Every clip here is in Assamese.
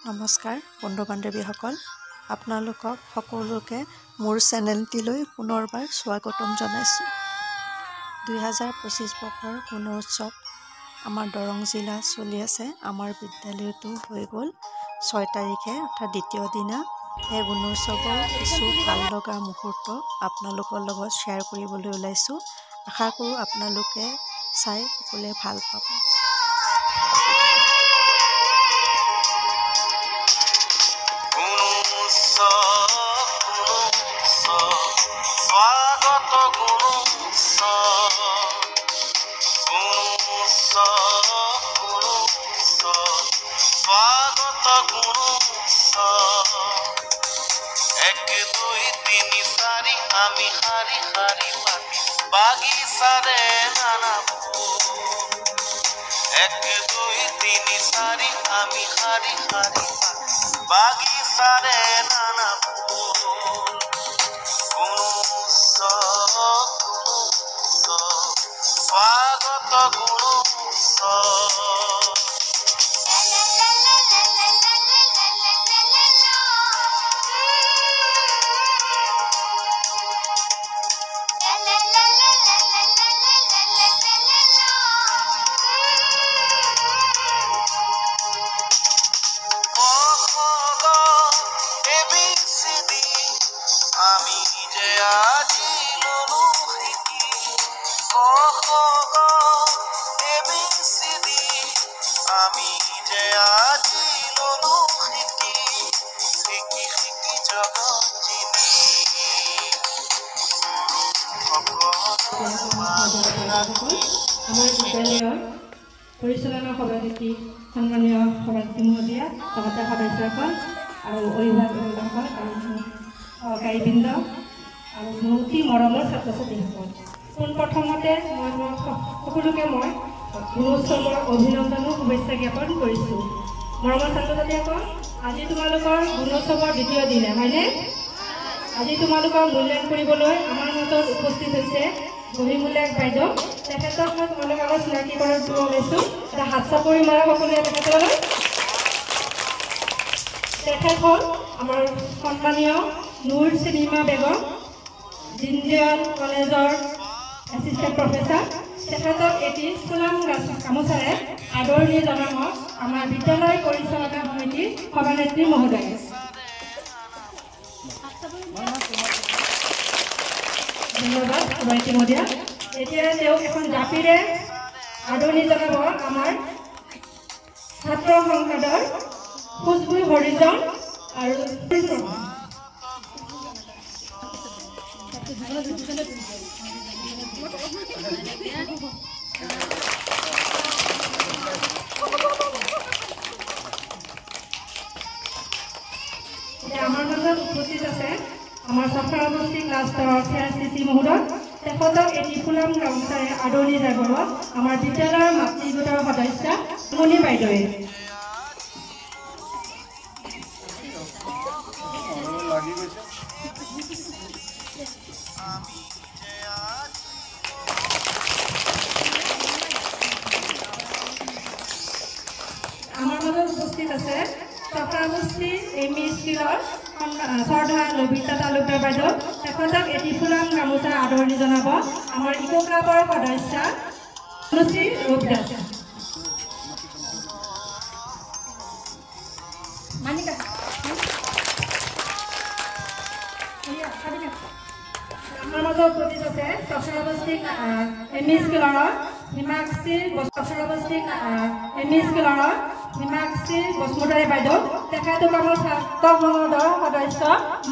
নমস্কাৰ বন্ধু বান্ধৱীসকল, আপোনালোকক সকলোকে মোৰ চেনেলটিলৈ পুনৰবাৰ স্বাগতম জনাইছোঁ। 2025 বৰ্ষৰ গুণোৎসৱ আমাৰ দৰং জিলা চলি আছে। আমাৰ বিদ্যালয়তো হৈ গ'ল 6 তাৰিখে অৰ্থাৎ দ্বিতীয় দিনা। সেই গুণোৎসৱৰ কিছু ভাল লগা মুহূৰ্ত আপোনালোকৰ লগত শ্বেয়াৰ কৰিবলৈ ওলাইছোঁ। আশা কৰোঁ আপোনালোকে চাই সকলোৱে ভাল পাব। আমি হারি হারি পাতি বাগিচারে নানা ফুল 1 2 3 4 আমি হারি হারি পাতি বাগিচারে নানা ফুল কোনো উৎসৱ স্বাগত কোনো উৎসৱ আমি যে আজি ললো শিকি ABCD আমি যে আজি ললো শিকি শিকি শিকি জগত চিনি আমাৰ বিদ্যালয়ৰ পৰিচালনা সভাপতি সন্মানীয় সভাপতি মহোদয়া, লগতে সদস্যসকল আৰু অভিভাৱকসকল আৰু সহকাৰীবৃন্দ আৰু মোৰ অতি মৰমৰ ছাত্ৰ ছাত্ৰীসকল, পোনপ্ৰথমতে মই সকলোকে গুণোৎসৱৰ অভিনন্দন আৰু শুভেচ্ছা জ্ঞাপন কৰিছোঁ। মৰমৰ ছাত্ৰ ছাত্ৰীসকল, আজি তোমালোকৰ গুণোৎসৱৰ দ্বিতীয় দিনা, হয়নে? আজি তোমালোকৰ মূল্যায়ন কৰিবলৈ আমাৰ মাজত উপস্থিত হৈছে বহিমূলীয়া বাইদেউ। তেখেতক মই তোমালোকৰ আগত চিনাকি কৰাৰ ওলাইছোঁ। এটা হাত চাপৰি মাৰা সকলোৱে তেখেতলৈ। তেখেত হ'ল আমাৰ সন্মানীয় নুৰ চিনিমা বেগম, জিন্দিয়ান কলেজৰ এছিষ্টেণ্ট প্ৰফেচাৰ। তেখেতক এটি ফুলাম গামোচাৰে আদৰণি জনাব আমাৰ বিদ্যালয় পৰিচালনা সমিতিৰ সভানেত্ৰী মহোদয়। ধন্যবাদ সভানেত্ৰী মহোদয়া। এতিয়া তেওঁক এখন জাপিৰে আদৰণি জনাব আমাৰ ছাত্ৰ সংসদৰ খুচবু হৰিজন আৰু আমাৰ মাজত উপস্থিত আছে আমাৰ ছাত্ৰাৱস্থী ক্লাছ 86 মহোদয়। তেখেতক এটি ফুলাম গামোচাৰে আদৰণি জনাব আমাৰ বিদ্যালয়ৰ মাতৃ গোটৰ সদস্য মণি বাইদেৱে। আমাৰ মাজত উপস্থিত আছে ছাত্ৰাৱস্থী ME স্কুলৰ শ্ৰদ্ধা লবিতা তালুকদাৰ বাইদেউ। তেখেতক এটি ফুলাম গামোচা আদৰণি জনাব আমাৰ ইকো ক্লাবৰ সদস্য অনুশ্ৰী ৰূপদাস। আমাৰ মাজত উপস্থিত আছে ছাত্ৰাৱস্থী ME স্কুলৰ হিমাক্ষী বসুমতাৰী বাইদেউ। তেখেতক আমাৰ ছাত্ৰ সংসদৰ সদস্য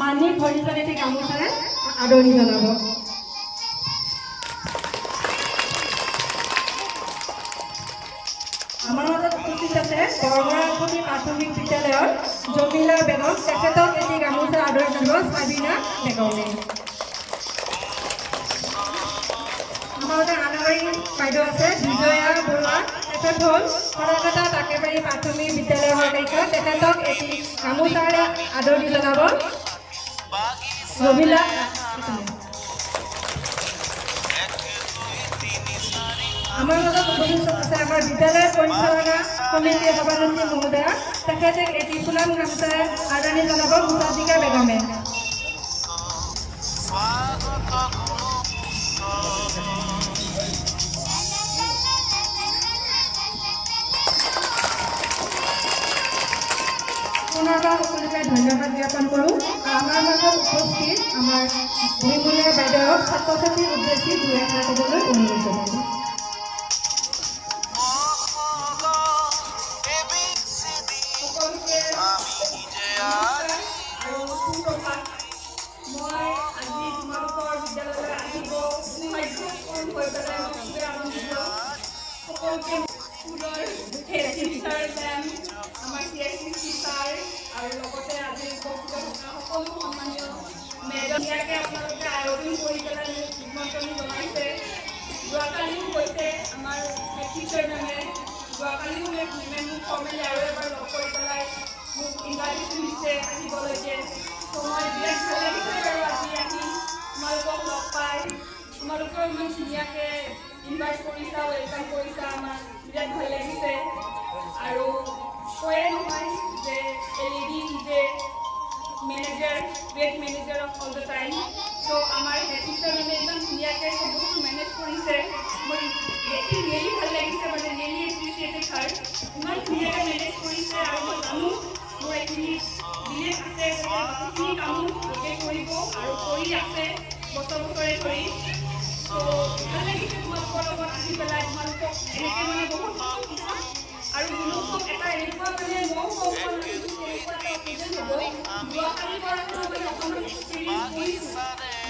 মানিক হৰিজন এটি গামোচাৰে আদৰণি জনাব। আমাৰ মাজত উপস্থিত আছে বৰবৰাপুৰী প্ৰাথমিক বিদ্যালয়ৰ জমিলা বেগম। তেখেতক এটি গামোচা আদৰণি জনাব সাবিনা বেগমে। আমাৰ আনাবাৰী বাইদেউ আছে বিজয়া বৰুৱা। তেখেত হ'ল সৰকতা তাকেবাৰী প্ৰাথমিক বিদ্যালয়ৰ সহায়িকা। তেখেতক এটি গামোচাৰে আদৰণি জনাব ৰবিলা। আমাৰ মাজত উপস্থিত আছে আমাৰ বিদ্যালয় পৰিচালনা সমিতিৰ সভানেত্ৰী মহোদয়া, তেখেতে এটি ফুলাম গামোচাৰে আদৰণি জনাব মুছাদ্দিকা বেগমে। পুনৰবাৰ সকলোকে ধন্যবাদ জ্ঞাপন কৰোঁ। আমাৰ মাজত উপস্থিত আমাৰ ভূমিমূলীয়া বাইদেউক ছাত্ৰ ছাত্ৰীৰ উদ্দেশ্যি দুই এষাৰ ক'বলৈ অনুৰোধ জনাইছোঁ। মই আজি তোমালোকৰ বিদ্যালয়লৈ আহিব সক্ষম হৈ পেলাই সকলোকে আনন্দিত। সকলোকে স্কুলৰ হেড টিচাৰ মেম, আমাৰ CIC টিচাৰ আৰু লগতে আজি উপস্থিত থকা সকলো সন্মানীয় মেডাম, ইয়াকে আপোনালোকে আয়োজন কৰি পেলাই মোক নিমন্ত্ৰণি জনাইছে। যোৱাকালিও কৈছে আমাৰ হেড টিচাৰ মেমে, যোৱাকালিও মেমে মোক ফৰ্মেলি আৰু এবাৰ লগ কৰি পেলাই মোক ইনভাইটেশ্যন দিছে আহিবলৈকে। ত' মই বিৰাট ভাল লাগিছে বাৰু আজি আহি তোমালোকক লগ পাই। তোমালোকেও ইমান ধুনীয়াকৈ ইনভাইট কৰিছা, ৱেলকাম কৰিছা, আমাৰ বিৰাট ভাল লাগিছে। আৰু কৈয়ে নহয় যে a lady is a manager, great manager of all the time. ত' আমাৰ হেড টিচাৰ মেমে ইমান ধুনীয়াকৈ চব বস্তু মেনেজ কৰিছে। মই দেখি ৰিয়েলি ভাল লাগিছে, মানে ৰিয়েলি এপ্ৰিচিয়েটেড হয়। ইমান ধুনীয়াকৈ মেনেজ কৰিছে আৰু মই জানো মোৰ এইখিনি বিলিভ আছে যে বাকীখিনি কামো ভালকৈ কৰিব আৰু কৰি আছে বছৰে ধৰি। ত' ভাল লাগিছে তোমালোকৰ লগত আহি পেলাই, তোমালোকক এনেকৈ মানে বহুত আৰু গুণোৎসৱ এটা এনেকুৱা মানে মই কওঁ তেনেকুৱা এটা অকেজন হ'ব। যোৱাকালিৰ পৰা মই অকণমান এক্সপিৰিয়েঞ্চ কৰিছোঁ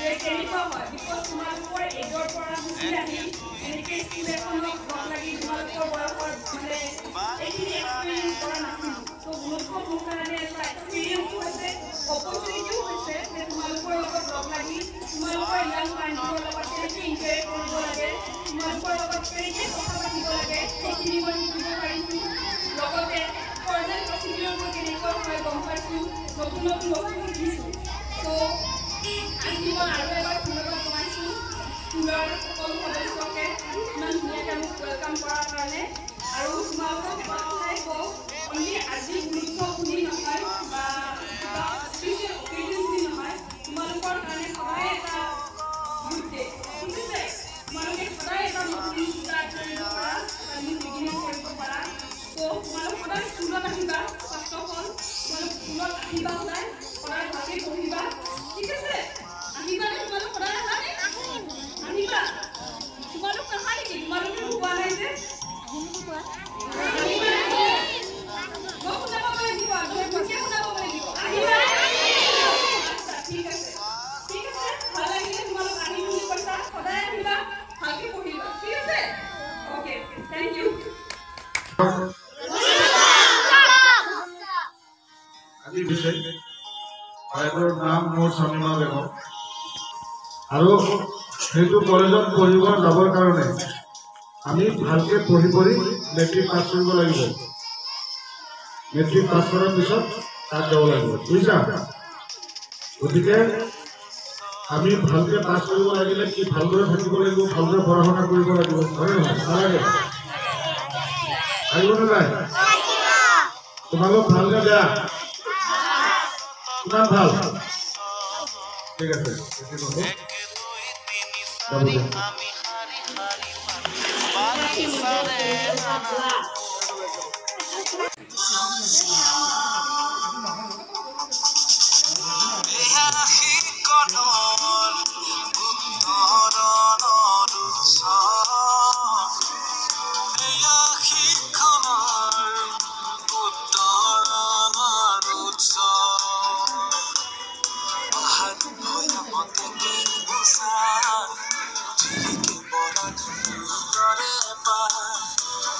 যে কেনেকুৱা হয়, বিকজ তোমালোকৰ এজৰ পৰা গুচি আহি এনেকৈ স্কুল এখনত লগ লাগি তোমালোকৰ বয়সত মানে এইখিনি এক্সপিৰিয়েঞ্চ কৰা নাছিলোঁ। ত' গুণোৎসৱ মোৰ কাৰণে এটা এক্সপিৰিয়েঞ্চো হৈছে, অপৰচুনিটিও হৈছে যে তোমালোকৰ লগত লগ লাগি তোমালোকৰ ইয়াং মাইণ্ডৰ লগত কেনেকৈ ইণ্টাৰেক্ট কৰিব লাগে, তোমালোকৰ লগত কেনেকৈ কথা পাতিব লাগে, সেইখিনি মই শিকিব পাৰিছোঁ। লগতে ফৰ্মেল প্ৰচিডিউৰবোৰ কেনেকুৱা হয় গম পাইছোঁ, নতুন নতুন বস্তু শিকিছোঁ। ত' আজি মই আৰু এবাৰ ধন্যবাদ জনাইছোঁ স্কুলৰ সকলো সদস্যকে ইমান ধুনীয়াকৈ মোক ৱেলকাম কৰাৰ কাৰণে। আৰু তোমালোকক এটা কথাই কওঁ, অনলি আজি গুণোৎসৱ বুলি নহয় বা কিবা স্পেচিয়েল অকেজন বুলি নহয়, তোমালোকৰ কাৰণে সদায় এটা গুড ডে, ঠিক আছে? তোমালোকে সদায় এটা নতুন ষ্টাৰ্ট কৰিব পাৰা, নিউ বিগিনিং কৰিব পাৰা। ত' তোমালোক সদায় স্কুলত আহিবা, ফাৰ্ষ্ট অফ অল তোমালোক স্কুলত আহিবা, সদায় সদায় ভালকৈ পঢ়িবা, ঠিক আছে? আহিবা নে তোমালোক সদায় আহানে? আহিবা। তোমালোক নাহা নেকি? তোমালোকে কোৱা নাই যে আহিবা নেকি? মই শুনাব লাগিব, মই ভুলকৈ শুনাব লাগিব। আহিবা। আচ্ছা, ঠিক আছে, ঠিক আছে। ভাল লাগিলে তোমালোক আহিম বুলি কৈছা, সদায় আহিবা, ভালকৈ পঢ়িবা, ঠিক আছে? Okay, thank you. আজি বিশেষ বাইদেউৰ নাম মোৰ শৰ্মিমা বেগম, আৰু সেইটো কলেজত পঢ়িব যাবৰ কাৰণে আমি ভালকৈ পঢ়ি মেট্ৰিক পাছ কৰিব লাগিব। মেট্ৰিক পাছ কৰাৰ পিছত তাত যাব লাগিব, বুজিছা? গতিকে আমি ভালকৈ পাছ কৰিব লাগিলে কি ভালদৰে থাকিব লাগিব, ভালদৰে পঢ়া শুনা কৰিব লাগিব, হয় নহয়? নালাগে? আহিব নাই? তোমালোক ভালকৈ বেয়া কিমান ভাল? ঠিক আছে,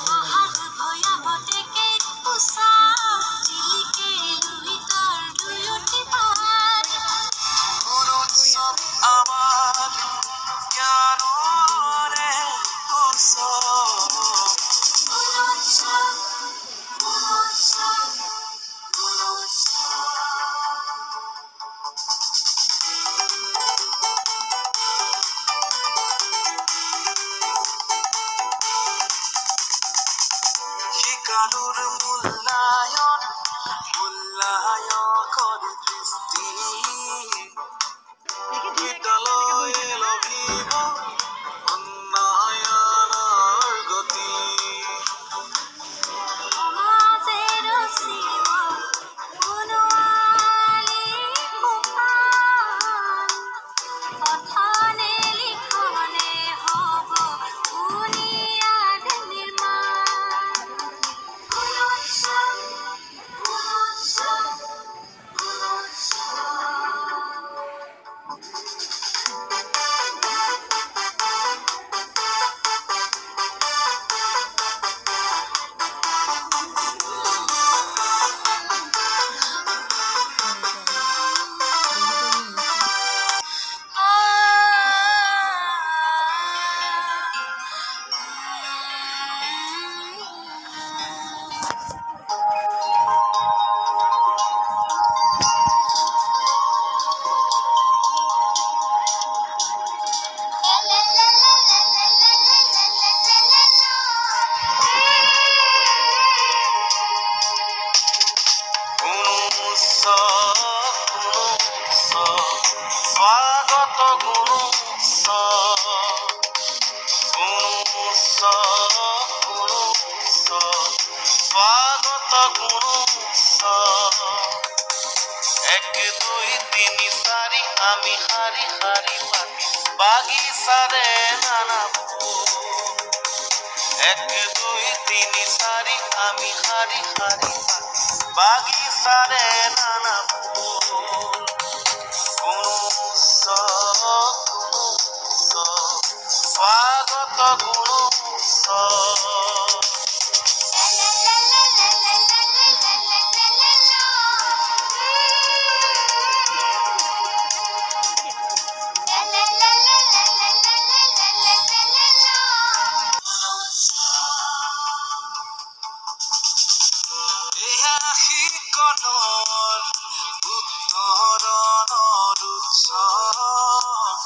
Mahal voy a bote que usa গতি বিদ্যালয়ে লভিব উন্নয়নৰ গতি সমাজে ৰচিব গুণৱালী সোপান কথনে লিখনে হ'ব বুনিয়াদ নিৰ্মাণ গুণোৎসৱ গুণোৎসৱ গুণোৎসৱ স্বাগত এক দুই তিনি চাৰি আমি শাৰী শাৰী পাতি বাগিচাৰে নানা ফুল এক দুই তিনি চাৰি আমি শাৰী শাৰী পাতি বাগিচাৰে নানা ফুল কোনো উৎসৱ স্বাগত কোনো উৎসৱ এয়া শিকনৰ উত্তৰণৰ উৎসৱ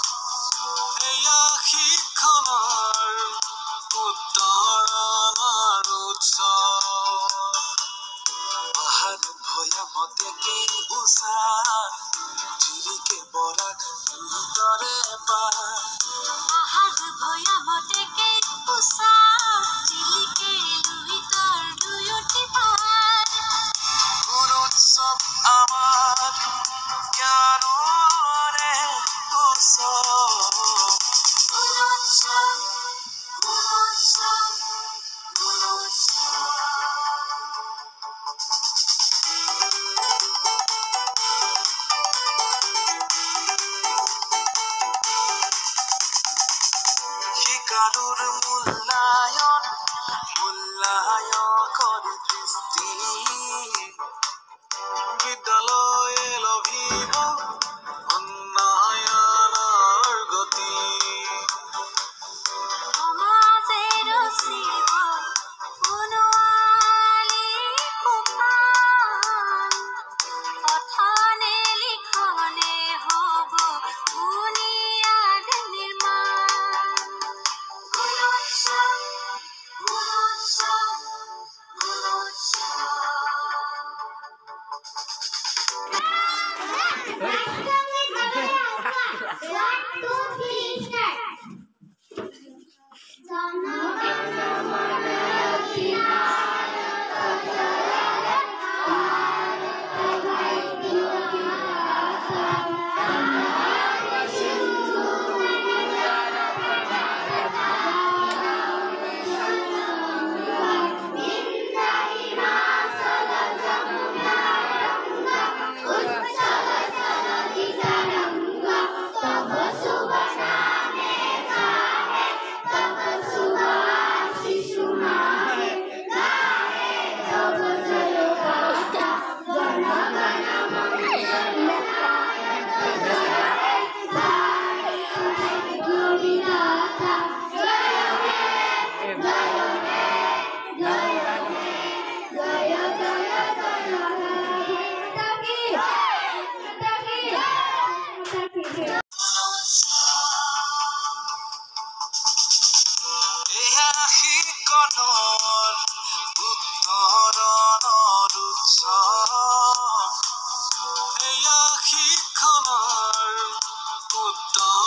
এয়া শিক্ষণৰ উত্তৰণৰ উৎসৱ পাহাৰ ভৈয়ামতে কে উষা চিৰিকে বৰাক দুইতৰে পাৰ পাহাৰ ভৈয়ামতে কে উষা চিৰিকে লুহিতৰ দুয়োটি পাৰ গুণোৎসৱ আমাৰ জ্ঞানৰে উৎসৱ গুণোৎসৱ গুণোৎসৱ গুণোৎসৱ শিকাৰুৰ মূল্যায়কৰ দৃষ্টি বিদ্যালয়ে লভিব উন্নয়নৰ গতি সমাজে ৰচিব গুণৱালী সোপান কথনে লিখনে হ'ব বুনিয়াদ নিৰ্মাণ গুণোৎসৱ গুণোৎসৱ গুণোৎসৱ শিকনৰ উত্তৰণৰ উৎসৱ এয়া শিক্ষক